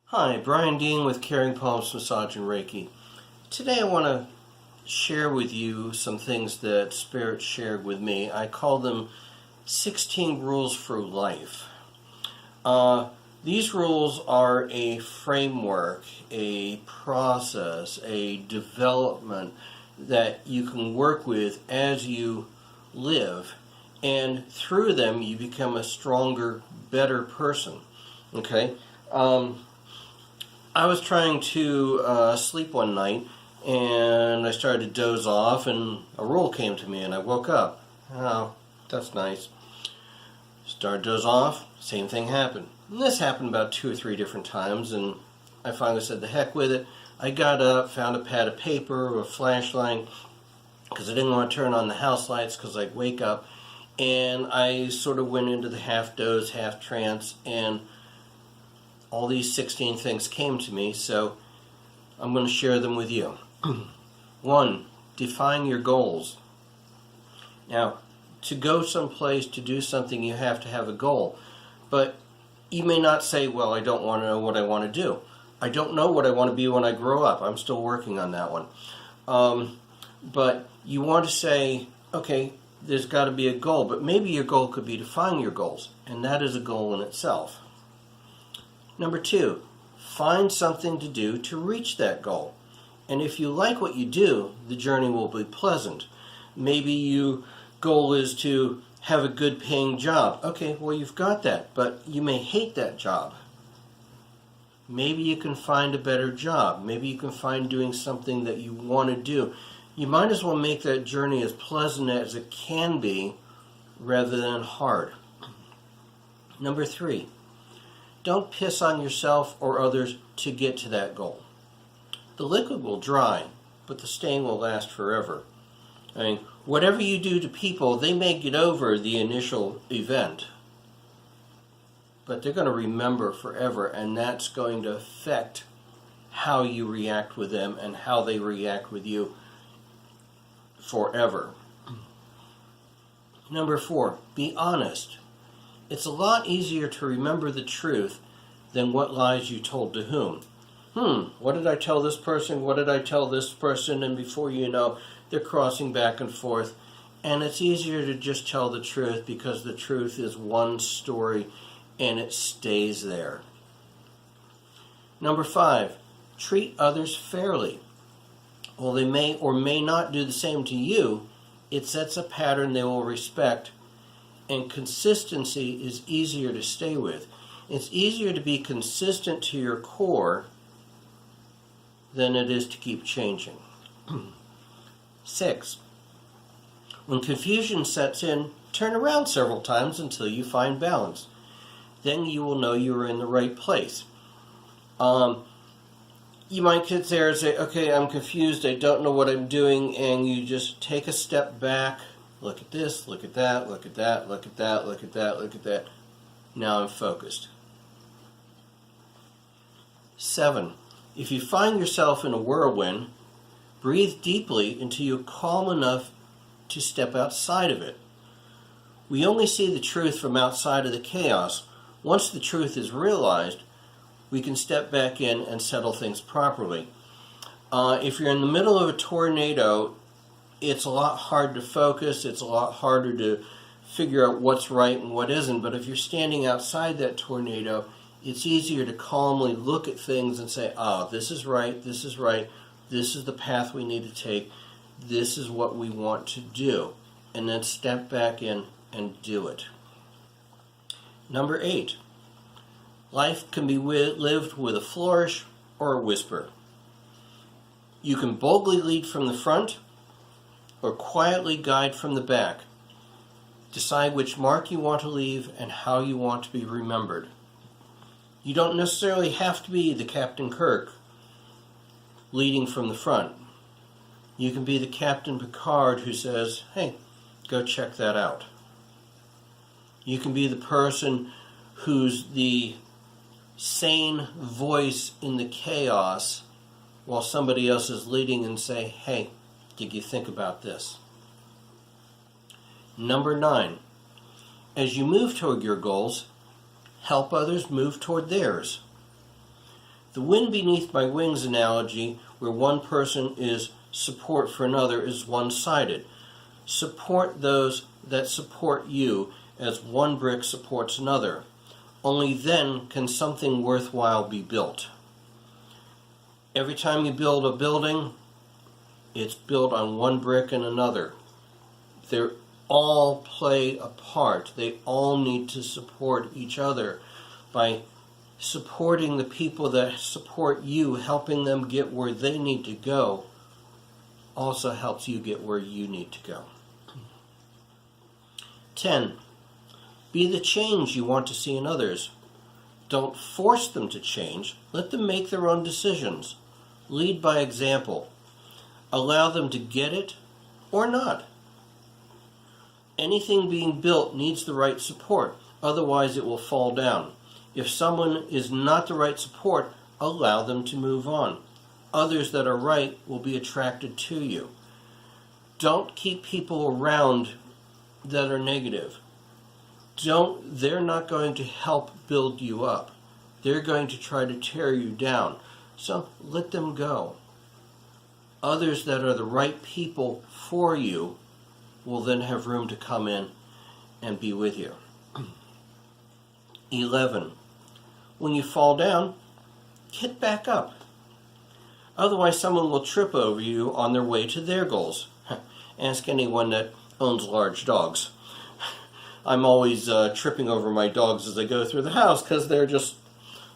Hi, Brian Dean with Caring Palms Massage and Reiki. Today I want to share with you some things that Spirit shared with me. I call them 16 rules for life. These rules are a framework, a process, a development that you can work with as you live, and through them you become a stronger, better person. Okay? I was trying to sleep one night, and I started to doze off, and a rule came to me, and I woke up. Oh, that's nice. Started to doze off, same thing happened. And this happened about 2 or 3 different times, and I finally said, the heck with it. I got up, found a pad of paper, a flashlight, because I didn't want to turn on the house lights because I'd wake up, and I sort of went into the half doze, half trance, and all these 16 things came to me, so I'm going to share them with you. 1, define your goals. Now, to go someplace, to do something, you have to have a goal. But you may not say, well, I don't want to know what I want to do. I don't know what I want to be when I grow up. I'm still working on that one. But you want to say, okay, there's got to be a goal. But maybe your goal could be to find your goals, and that is a goal in itself. Number 2, find something to do to reach that goal. And if you like what you do, the journey will be pleasant. Maybe your goal is to have a good paying job. Okay, well you've got that, but you may hate that job. Maybe you can find a better job. Maybe you can find doing something that you want to do. You might as well make that journey as pleasant as it can be rather than hard. Number 3, don't piss on yourself or others to get to that goal. The liquid will dry, but the stain will last forever. I mean, whatever you do to people, they may get over the initial event, but they're going to remember forever, and that's going to affect how you react with them and how they react with you forever. Number 4, be honest. It's a lot easier to remember the truth than what lies you told to whom. What did I tell this person? What did I tell this person? And before you know, they're crossing back and forth. And it's easier to just tell the truth because the truth is one story and it stays there. Number 5, treat others fairly. While they may or may not do the same to you, it sets a pattern they will respect, and consistency is easier to stay with. It's easier to be consistent to your core than it is to keep changing. 6, when confusion sets in, turn around several times until you find balance. Then you will know you are in the right place. You might sit there and say, okay, I'm confused, I don't know what I'm doing, and you just take a step back, look at this, look at that, look at that, look at that, look at that, look at that. Now I'm focused. 7, if you find yourself in a whirlwind, breathe deeply until you're calm enough to step outside of it. We only see the truth from outside of the chaos. Once the truth is realized, we can step back in and settle things properly. If you're in the middle of a tornado, it's a lot harder to focus, it's a lot harder to figure out what's right and what isn't, but if you're standing outside that tornado, it's easier to calmly look at things and say, this is right, this is right, this is the path we need to take, this is what we want to do, and then step back in and do it. Number 8, life can be lived with a flourish or a whisper. You can boldly lead from the front or quietly guide from the back. Decide which mark you want to leave and how you want to be remembered. You don't necessarily have to be the Captain Kirk leading from the front. You can be the Captain Picard who says, hey, go check that out. You can be the person who's the sane voice in the chaos while somebody else is leading and say, hey, did you think about this? Number 9, as you move toward your goals, help others move toward theirs. The wind beneath my wings analogy, where one person is support for another, is one-sided. Support those that support you as one brick supports another. Only then can something worthwhile be built. Every time you build a building, it's built on one brick and another. They all play a part. They all need to support each other. By supporting the people that support you, helping them get where they need to go, also helps you get where you need to go. 10. Be the change you want to see in others. Don't force them to change. Let them make their own decisions. Lead by example. Allow them to get it or not. Anything being built needs the right support, otherwise it will fall down. If someone is not the right support, allow them to move on. Others that are right will be attracted to you. Don't keep people around that are negative. They're not going to help build you up. They're going to try to tear you down. So let them go. Others that are the right people for you will then have room to come in and be with you. 11. When you fall down, get back up. Otherwise, someone will trip over you on their way to their goals. Ask anyone that owns large dogs. I'm always tripping over my dogs as I go through the house because they're just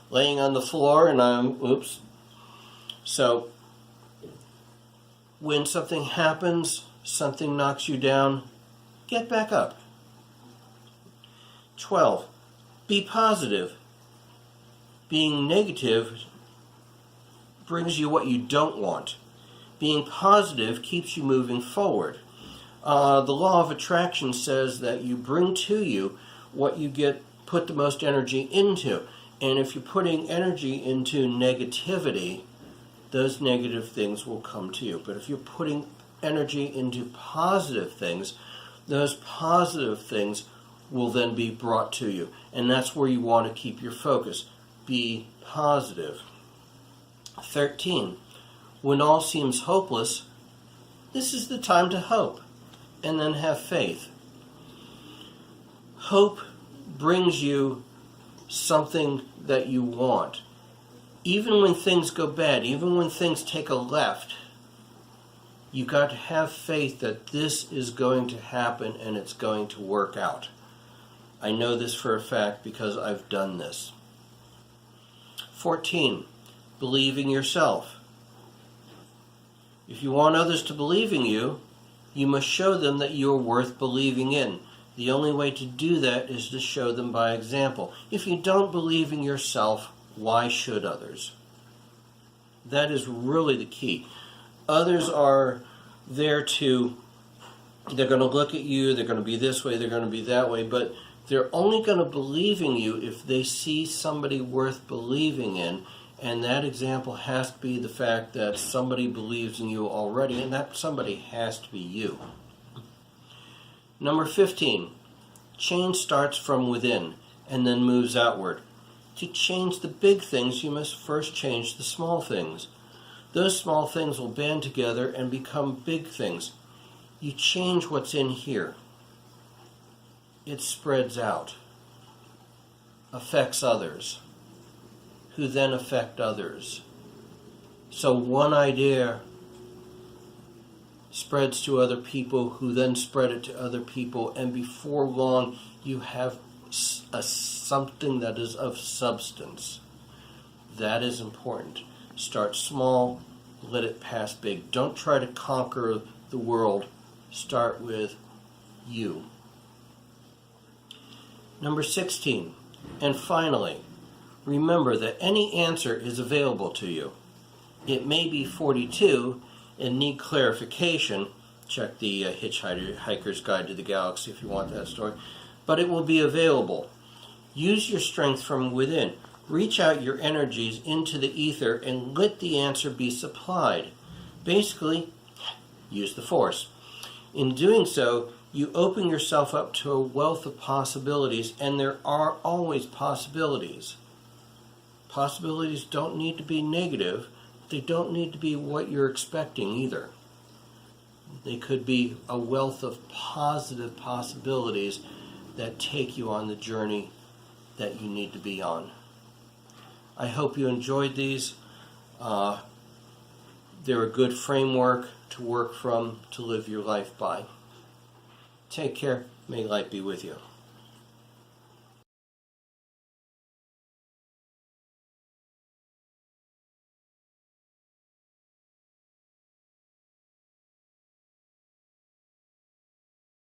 laying on the floor and oops. So, when something happens, something knocks you down, get back up. 12. Be positive. Being negative brings you what you don't want. Being positive keeps you moving forward. The law of attraction says that you bring to you what you put the most energy into. And if you're putting energy into negativity, those negative things will come to you. But if you're putting energy into positive things, those positive things will then be brought to you. And that's where you want to keep your focus. Be positive. 13. When all seems hopeless, this is the time to hope, and then have faith. Hope brings you something that you want. Even when things go bad, even when things take a left, you got to have faith that this is going to happen and it's going to work out. I know this for a fact because I've done this. 14. Believe in yourself. If you want others to believe in you, you must show them that you are worth believing in. The only way to do that is to show them by example. If you don't believe in yourself, why should others? That is really the key. Others are there they're going to look at you, they're going to be this way, they're going to be that way, but they're only going to believe in you if they see somebody worth believing in, and that example has to be the fact that somebody believes in you already, and that somebody has to be you. Number 15, change starts from within and then moves outward. To change the big things, you must first change the small things. Those small things will band together and become big things. You change what's in here. It spreads out, affects others, who then affect others. So one idea spreads to other people, who then spread it to other people, and before long you have something that is of substance. That is important. Start small, let it pass big. Don't try to conquer the world. Start with you. Number 16, and finally, remember that any answer is available to you. It may be 42 and need clarification. Check the Hitchhiker's Guide to the Galaxy if you want that story. But it will be available. Use your strength from within. Reach out your energies into the ether and let the answer be supplied. Basically, use the force. In doing so, you open yourself up to a wealth of possibilities, and there are always possibilities. Possibilities don't need to be negative. They don't need to be what you're expecting either. They could be a wealth of positive possibilities that take you on the journey that you need to be on. I hope you enjoyed these. They're a good framework to work from, to live your life by. Take care. May light be with you.